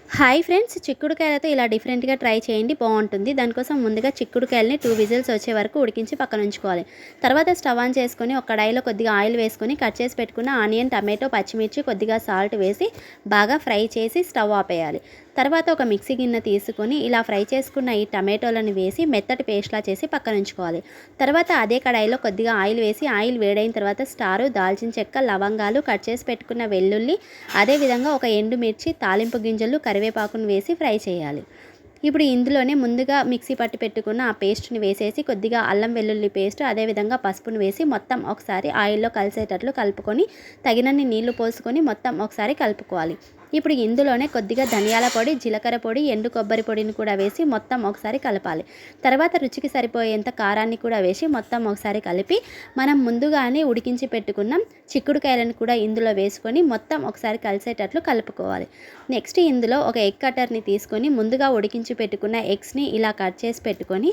Hi friends, చిక్కుడుకాయలతో ఇలా డిఫరెంట్గా try చేయండి, బాగుంటుంది. దానికోసం ముందుగా చిక్కుడుకాయలని 2 విజిల్స్ వచ్చే వరకు ఉడికించి పక్కన ఉంచుకోవాలి. తర్వాత స్టవ్ ఆన్ చేసుకొని ఒక కడాయిలో కొద్దిగా ఆయిల్ వేసుకొని కట్ చేసి పెట్టుకున్న ఆనియన్, టమాటో, పచ్చిమిర్చి, కొద్దిగా సాల్ట్ వేసి బాగా ఫ్రై చేసి స్టవ్ ఆపేయాలి. తర్వాత ఒక మిక్సీ గిన్నె తీసుకొని ఇలా ఫ్రై చేసుకున్న ఈ టమాటోలను వేసి మెత్తటి పేస్ట్లా చేసి పక్కన ఉంచుకోవాలి. తర్వాత అదే కడాయిలో కొద్దిగా ఆయిల్ వేసి ఆయిల్ వేడైన తర్వాత స్టారు, దాల్చిన చెక్క, లవంగాలు, కట్ చేసి పెట్టుకున్న వెల్లుల్లి, అదేవిధంగా ఒక ఎండుమిర్చి, తాలింపు గింజలు, కరివేపాకును వేసి ఫ్రై చేయాలి. ఇప్పుడు ఇందులోనే ముందుగా మిక్సీ పట్టి పెట్టుకున్న ఆ పేస్ట్ని వేసేసి కొద్దిగా అల్లం వెల్లుల్లి పేస్ట్, అదేవిధంగా పసుపును వేసి మొత్తం ఒకసారి ఆయిల్లో కలిసేటట్లు కలుపుకొని తగినన్ని నీళ్లు పోసుకొని మొత్తం ఒకసారి కలుపుకోవాలి. ఇప్పుడు ఇందులోనే కొద్దిగా ధనియాల పొడి, జీలకర్ర పొడి, ఎండు కొబ్బరి పొడిని కూడా వేసి మొత్తం ఒకసారి కలపాలి. తర్వాత రుచికి సరిపోయేంత కారాన్ని కూడా వేసి మొత్తం ఒకసారి కలిపి మనం ముందుగానే ఉడికించి పెట్టుకున్న చిక్కుడుకాయలను కూడా ఇందులో వేసుకొని మొత్తం ఒకసారి కలిసేటట్లు కలుపుకోవాలి. నెక్స్ట్ ఇందులో ఒక ఎగ్ కట్టర్ని తీసుకొని ముందుగా ఉడికించి పెట్టుకున్న ఎగ్స్ని ఇలా కట్ చేసి పెట్టుకొని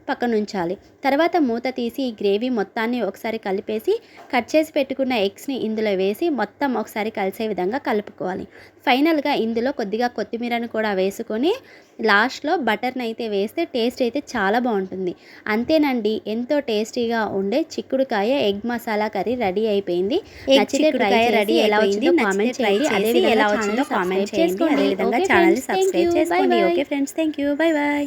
పక్కన ఉంచాలి. తర్వాత మూత తీసి ఈ గ్రేవీ మొత్తాన్ని ఒకసారి కలిపేసి కట్ చేసి పెట్టుకున్న ఎగ్స్ని ఇందులో వేసి మొత్తం ఒకసారి కలిసే విధంగా కలుపుకోవాలి. ఫైనల్గా ఇందులో కొద్దిగా కొత్తిమీరను కూడా వేసుకొని లాస్ట్లో బటర్ని అయితే వేస్తే టేస్ట్ అయితే చాలా బాగుంటుంది. అంతేనండి, ఎంతో టేస్టీగా ఉండే చిక్కుడుకాయ ఎగ్ మసాలా కర్రీ రెడీ అయిపోయింది. నచ్చితే ట్రై చేసి ఎలా వచ్చిందో కామెంట్ చేయండి. అదేవిధంగా ఛానల్ని సబ్స్క్రైబ్ చేసుకోండి. Okay friends, thank you. By by.